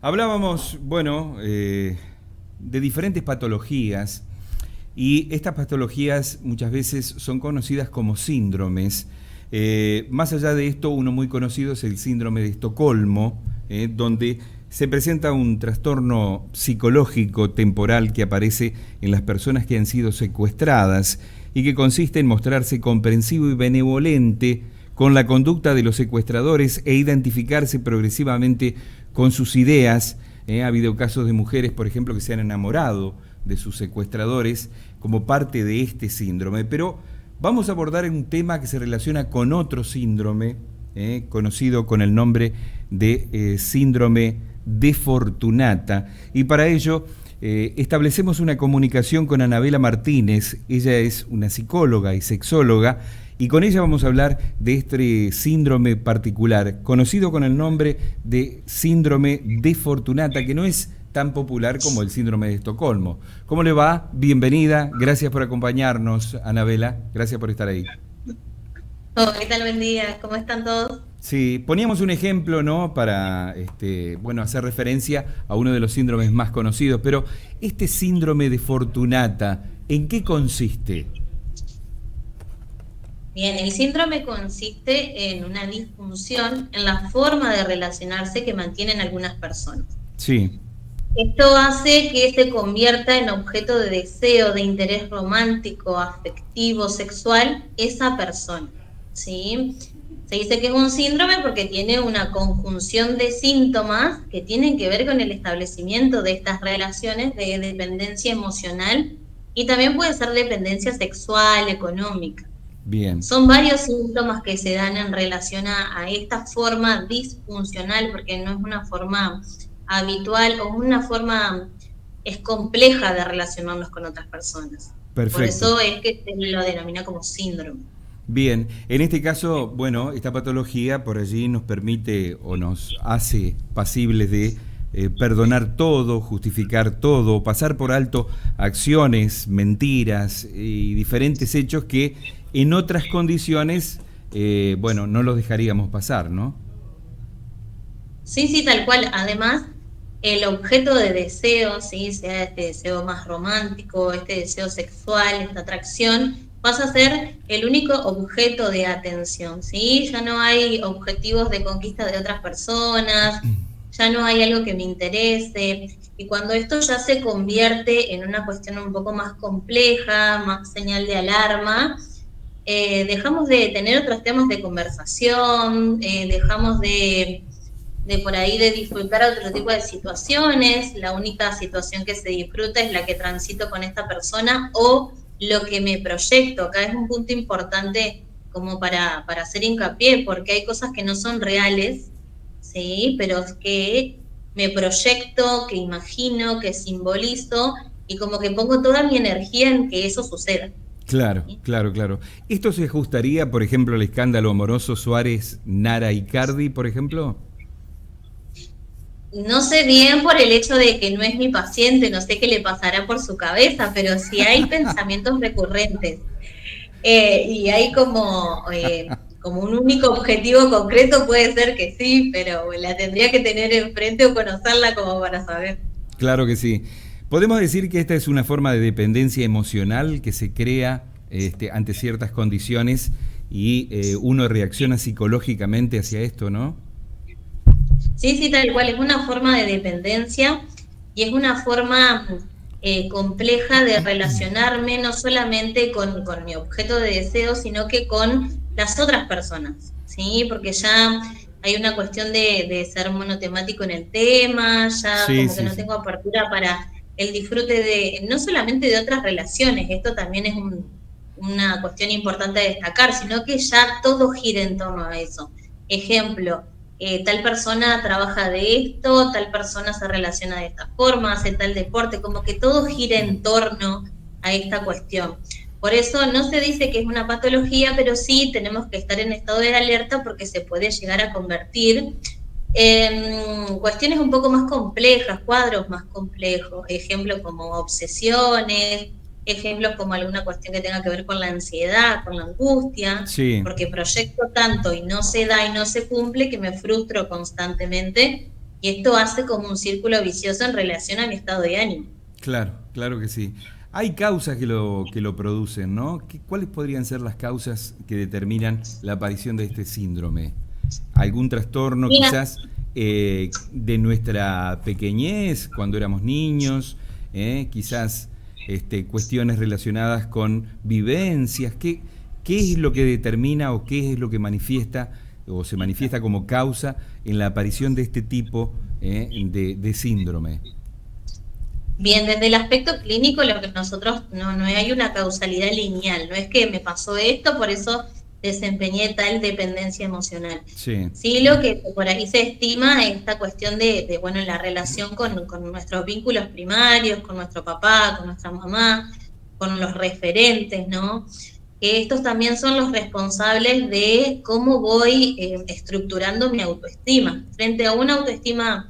Hablábamos, bueno, de diferentes patologías y estas patologías muchas veces son conocidas como síndromes. Más allá de esto, uno muy conocido es el síndrome de Estocolmo, donde se presenta un trastorno psicológico temporal que aparece en las personas que han sido secuestradas y que consiste en mostrarse comprensivo y benevolente con la conducta de los secuestradores e identificarse progresivamente con sus ideas. Ha habido casos de mujeres, por ejemplo, que se han enamorado de sus secuestradores como parte de este síndrome. Pero vamos a abordar un tema que se relaciona con otro síndrome, conocido con el nombre de síndrome de Fortunata. Y para ello establecemos una comunicación con Anabela Martínez. Ella es una psicóloga y sexóloga, y con ella vamos a hablar de este síndrome particular, conocido con el nombre de síndrome de Fortunata, que no es tan popular como el síndrome de Estocolmo. ¿Cómo le va? Bienvenida, gracias por acompañarnos, Anabela, gracias por estar ahí. Oh, ¿qué tal? Buen día. ¿Cómo están todos? Sí, poníamos un ejemplo, ¿no? Para bueno, hacer referencia a uno de los síndromes más conocidos, pero este síndrome de Fortunata, ¿en qué consiste? Bien, el síndrome consiste en una disfunción en la forma de relacionarse que mantienen algunas personas. Sí. Esto hace que se convierta en objeto de deseo, de interés romántico, afectivo, sexual, esa persona, ¿sí? Se dice que es un síndrome porque tiene una conjunción de síntomas que tienen que ver con el establecimiento de estas relaciones de dependencia emocional y también puede ser dependencia sexual, económica. Bien. Son varios síntomas que se dan en relación a esta forma disfuncional, porque no es una forma habitual o una forma, es compleja de relacionarnos con otras personas. Por Perfecto. eso es que se lo denomina como síndrome. Bien, en este caso, bueno, esta patología por allí nos permite o nos hace pasibles de perdonar todo, justificar todo, pasar por alto acciones, mentiras y diferentes hechos que en otras condiciones, bueno, no los dejaríamos pasar, ¿no? Sí, sí, tal cual. Además, el objeto de deseo, ¿sí? Sea este deseo más romántico, este deseo sexual, esta atracción, pasa a ser el único objeto de atención, ¿sí? Ya no hay objetivos de conquista de otras personas, ya no hay algo que me interese. Y cuando esto ya se convierte en una cuestión un poco más compleja, más señal de alarma, dejamos de tener otros temas de conversación, dejamos de por ahí de disfrutar otro tipo de situaciones, la única situación que se disfruta es la que transito con esta persona o lo que me proyecto. Acá es un punto importante como para hacer hincapié, porque hay cosas que no son reales, ¿sí? Pero que me proyecto, que imagino, que simbolizo, y como que pongo toda mi energía en que eso suceda. Claro, ¿Sí? claro, claro. ¿Esto se ajustaría, por ejemplo, al escándalo amoroso Suárez-Nara Icardi, por ejemplo? No sé bien por el hecho de que no es mi paciente, no sé qué le pasará por su cabeza, pero si hay pensamientos recurrentes y hay como un único objetivo concreto, puede ser que sí, pero la tendría que tener enfrente o conocerla como para saber. Claro que sí. Podemos decir que esta es una forma de dependencia emocional que se crea ante ciertas condiciones y uno reacciona psicológicamente hacia esto, ¿no? Sí, sí, tal cual, es una forma de dependencia y es una forma compleja de relacionarme no solamente con mi objeto de deseo, sino que con las otras personas, ¿sí? Porque ya hay una cuestión de ser monotemático en el tema, ya Sí, como que sí, no sí. tengo apertura para el disfrute de, no solamente de otras relaciones, esto también es una cuestión importante de destacar, sino que ya todo gira en torno a eso. Ejemplo, tal persona trabaja de esto, tal persona se relaciona de esta forma, hace tal deporte, como que todo gira en torno a esta cuestión. Por eso no se dice que es una patología, pero sí tenemos que estar en estado de alerta porque se puede llegar a convertir en cuestiones un poco más complejas, cuadros más complejos, ejemplos como obsesiones, ejemplos como alguna cuestión que tenga que ver con la ansiedad, con la angustia, Sí, porque proyecto tanto y no se da y no se cumple que me frustro constantemente y esto hace como un círculo vicioso en relación a mi estado de ánimo. Claro, claro que sí. Hay causas que lo producen, ¿no? ¿Cuáles podrían ser las causas que determinan la aparición de este síndrome? ¿Algún trastorno Mira, quizás de nuestra pequeñez, cuando éramos niños? Quizás cuestiones relacionadas con vivencias. ¿Qué es lo que determina o qué es lo que manifiesta o se manifiesta como causa en la aparición de este tipo de síndrome? bien, desde el aspecto clínico, lo que nosotros no hay una causalidad lineal, no es que me pasó esto, por eso desempeñé tal dependencia emocional. Sí. Sí, lo que por ahí se estima es esta cuestión bueno, la relación con nuestros vínculos primarios, con nuestro papá, con nuestra mamá, con los referentes, ¿no? Que estos también son los responsables de cómo voy estructurando mi autoestima. Frente a una autoestima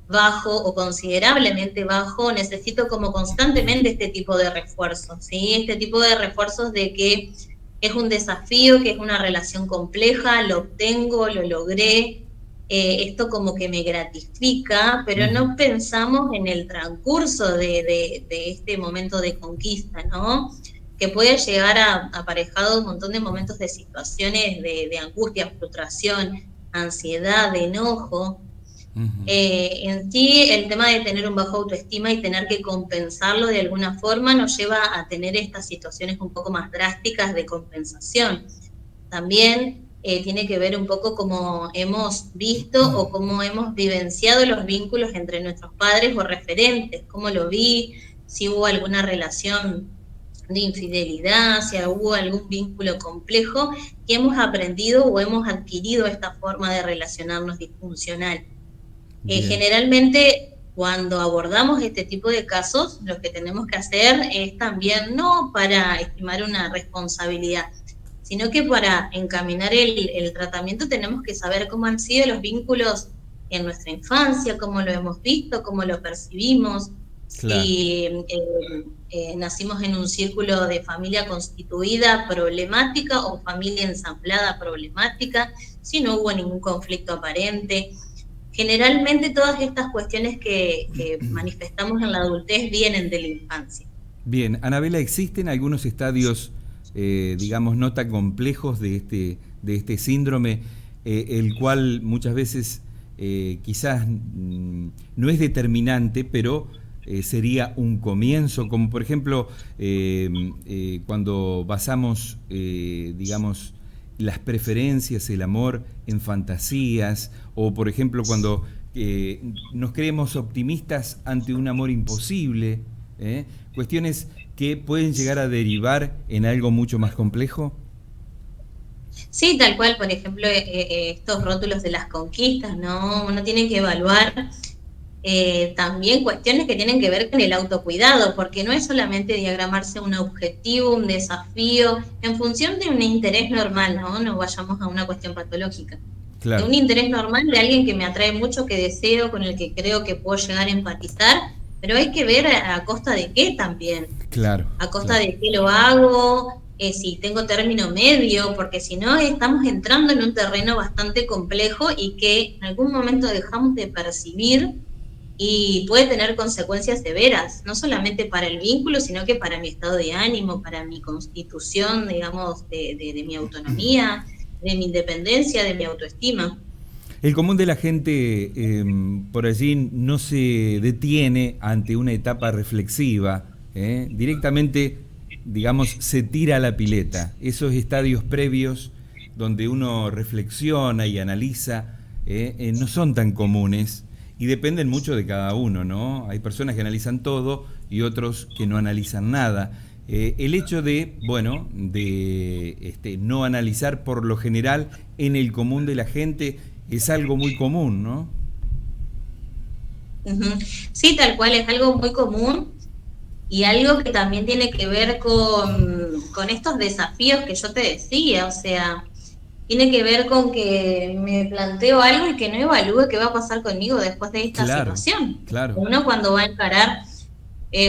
bajo o considerablemente bajo, necesito como constantemente este tipo de refuerzos, ¿sí? Este tipo de refuerzos de que es un desafío, que es una relación compleja, lo obtengo, lo logré, esto como que me gratifica, pero no pensamos en el transcurso de este momento de conquista, ¿no? Que puede llegar a aparejado un montón de momentos de situaciones de angustia, frustración, ansiedad, de enojo. En sí, el tema de tener un bajo autoestima y tener que compensarlo de alguna forma nos lleva a tener estas situaciones un poco más drásticas de compensación. También tiene que ver un poco cómo hemos visto o cómo hemos vivenciado los vínculos entre nuestros padres o referentes, cómo lo vi, si hubo alguna relación de infidelidad, si hubo algún vínculo complejo, que hemos aprendido o hemos adquirido esta forma de relacionarnos disfuncional. Bien. Generalmente, cuando abordamos este tipo de casos, lo que tenemos que hacer es también, no para estimar una responsabilidad, sino que para encaminar el tratamiento tenemos que saber cómo han sido los vínculos en nuestra infancia, cómo lo hemos visto, cómo lo percibimos, Claro. si nacimos en un círculo de familia constituida problemática o familia ensamblada problemática, si no hubo ningún conflicto aparente. Generalmente todas estas cuestiones que manifestamos en la adultez vienen de la infancia. Bien, Anabela, ¿existen algunos estadios, digamos, no tan complejos de este síndrome, el cual muchas veces quizás no es determinante, pero sería un comienzo, como por ejemplo cuando basamos, digamos, las preferencias, el amor en fantasías, o por ejemplo cuando nos creemos optimistas ante un amor imposible, cuestiones que pueden llegar a derivar en algo mucho más complejo. Sí, tal cual, por ejemplo, estos rótulos de las conquistas, ¿no? Uno tiene que evaluar también cuestiones que tienen que ver con el autocuidado, porque no es solamente diagramarse un objetivo, un desafío, en función de un interés normal, ¿no? No vayamos a una cuestión patológica. De Claro, un interés normal de alguien que me atrae mucho, que deseo, con el que creo que puedo llegar a empatizar, pero hay que ver a costa de qué también, claro, a costa claro. de qué lo hago, si tengo término medio, porque si no estamos entrando en un terreno bastante complejo y que en algún momento dejamos de percibir y puede tener consecuencias severas, no solamente para el vínculo, sino que para mi estado de ánimo, para mi constitución, digamos, de mi autonomía, de mi independencia, de mi autoestima. El común de la gente por allí no se detiene ante una etapa reflexiva, directamente, digamos, se tira a la pileta. Esos estadios previos donde uno reflexiona y analiza no son tan comunes y dependen mucho de cada uno, ¿no? Hay personas que analizan todo y otros que no analizan nada. El hecho de, bueno, de no analizar por lo general en el común de la gente es algo muy común, ¿no? Ujú. Sí, tal cual, es algo muy común y algo que también tiene que ver con estos desafíos que yo te decía, o sea, tiene que ver con que me planteo algo y que no evalúe qué va a pasar conmigo después de esta Claro, situación. claro. Uno cuando va a encarar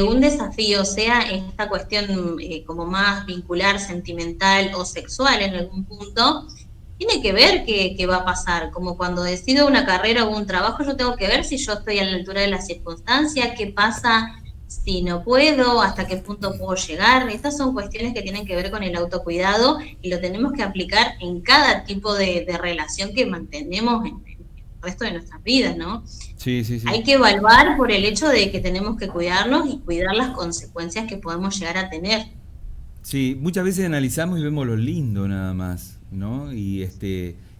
un desafío, sea esta cuestión como más vincular, sentimental o sexual en algún punto, tiene que ver qué va a pasar. Como cuando decido una carrera o un trabajo, yo tengo que ver si yo estoy a la altura de las circunstancias, qué pasa si no puedo, hasta qué punto puedo llegar. Estas son cuestiones que tienen que ver con el autocuidado y lo tenemos que aplicar en cada tipo de relación que mantenemos en el resto de nuestras vidas, ¿no? Sí, sí, sí. Hay que evaluar por el hecho de que tenemos que cuidarnos y cuidar las consecuencias que podemos llegar a tener. Sí, muchas veces analizamos y vemos lo lindo nada más, ¿no? Y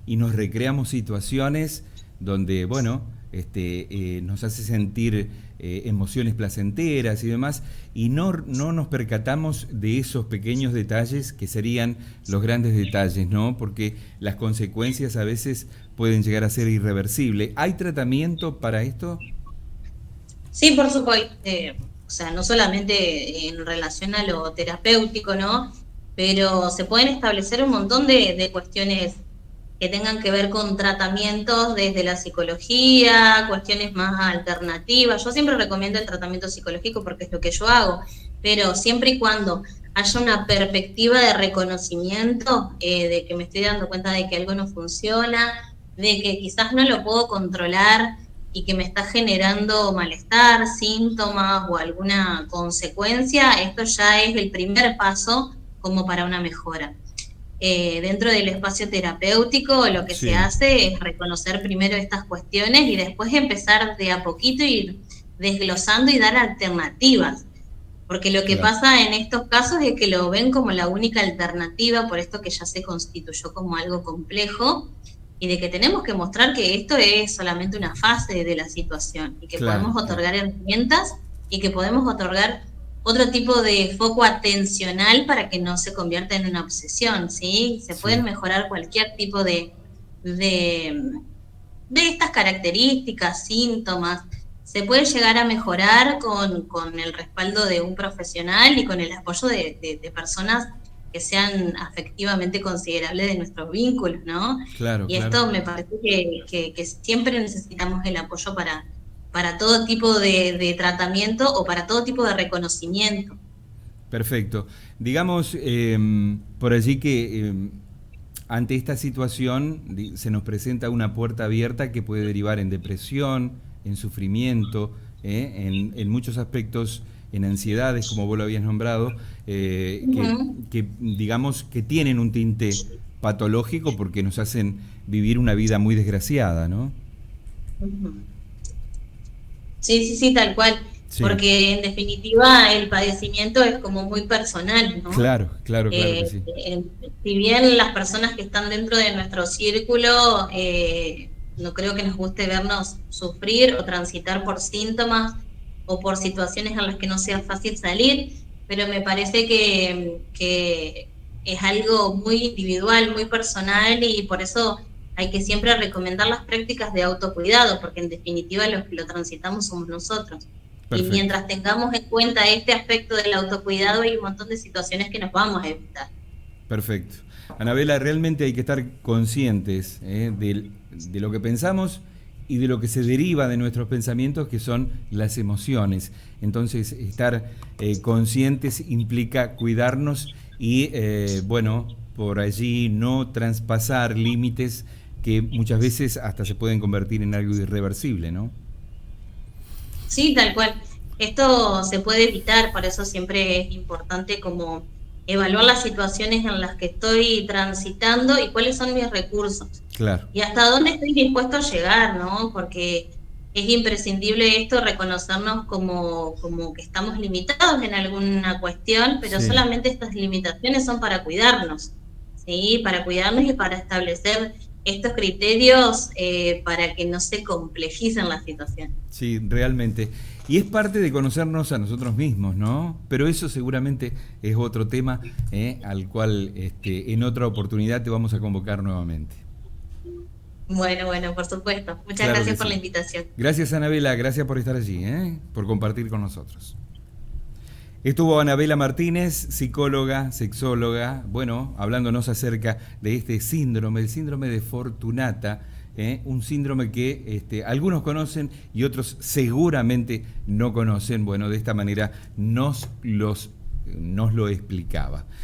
nos recreamos situaciones donde, bueno, nos hace sentir emociones placenteras y demás, y no nos percatamos de esos pequeños detalles que serían los grandes detalles, ¿no? Porque las consecuencias a veces pueden llegar a ser irreversibles. ¿Hay tratamiento para esto? Sí, por supuesto. O sea, no solamente en relación a lo terapéutico, ¿no? Pero se pueden establecer un montón de cuestiones que tengan que ver con tratamientos desde la psicología, cuestiones más alternativas. Yo siempre recomiendo el tratamiento psicológico porque es lo que yo hago, pero siempre y cuando haya una perspectiva de reconocimiento, de que me estoy dando cuenta de que algo no funciona, de que quizás no lo puedo controlar y que me está generando malestar, síntomas o alguna consecuencia, esto ya es el primer paso como para una mejora. Dentro del espacio terapéutico lo que se Sí, hace es reconocer primero estas cuestiones y después empezar de a poquito ir desglosando y dar alternativas. Porque lo que claro. pasa en estos casos es que lo ven como la única alternativa, por esto que ya se constituyó como algo complejo, y de que tenemos que mostrar que esto es solamente una fase de la situación y que Claro, podemos claro. otorgar herramientas y que podemos otorgar otro tipo de foco atencional para que no se convierta en una obsesión, ¿sí? Se pueden Sí. mejorar cualquier tipo de, de estas características, síntomas, se puede llegar a mejorar con el respaldo de un profesional y con el apoyo de personas que sean afectivamente considerables de nuestros vínculos, ¿no? Claro, Y claro. esto me parece que siempre necesitamos el apoyo para todo tipo de tratamiento o para todo tipo de reconocimiento. Perfecto. Digamos, por allí que ante esta situación se nos presenta una puerta abierta que puede derivar en depresión, en sufrimiento, en muchos aspectos, en ansiedades, como vos lo habías nombrado, Ujú, que digamos que tienen un tinte patológico porque nos hacen vivir una vida muy desgraciada, ¿no? ujú. Sí, sí, sí, tal cual, Sí, porque en definitiva el padecimiento es como muy personal, ¿no? claro, claro, claro que Eh, sí. si bien las personas que están dentro de nuestro círculo, no creo que nos guste vernos sufrir o transitar por síntomas o por situaciones en las que no sea fácil salir, pero me parece que es algo muy individual, muy personal y por eso hay que siempre recomendar las prácticas de autocuidado, porque en definitiva los que lo transitamos somos nosotros. Y Perfecto. mientras tengamos en cuenta este aspecto del autocuidado, hay un montón de situaciones que nos vamos a evitar. Perfecto. Anabela, realmente hay que estar conscientes de lo que pensamos y de lo que se deriva de nuestros pensamientos, que son las emociones. Entonces, estar conscientes implica cuidarnos y, bueno, por allí no traspasar límites que muchas veces hasta se pueden convertir en algo irreversible, ¿no? Sí, tal cual. Esto se puede evitar, por eso siempre es importante como evaluar las situaciones en las que estoy transitando y cuáles son mis recursos Claro. y hasta dónde estoy dispuesto a llegar, ¿no? Porque es imprescindible esto, reconocernos como que estamos limitados en alguna cuestión, pero Sí. solamente estas limitaciones son para cuidarnos, ¿sí? Para cuidarnos y para establecer estos criterios para que no se complejicen las situaciones. Sí, realmente. Y es parte de conocernos a nosotros mismos, ¿no? Pero eso seguramente es otro tema al cual en otra oportunidad te vamos a convocar nuevamente. Bueno, bueno, por supuesto. Muchas Claro que gracias por la sí. invitación. Gracias, Anabela, gracias por estar allí, por compartir con nosotros. Estuvo Anabela Martínez, psicóloga, sexóloga, bueno, hablándonos acerca de este síndrome, el síndrome de Fortunata, un síndrome que algunos conocen y otros seguramente no conocen. Bueno, de esta manera nos lo explicaba.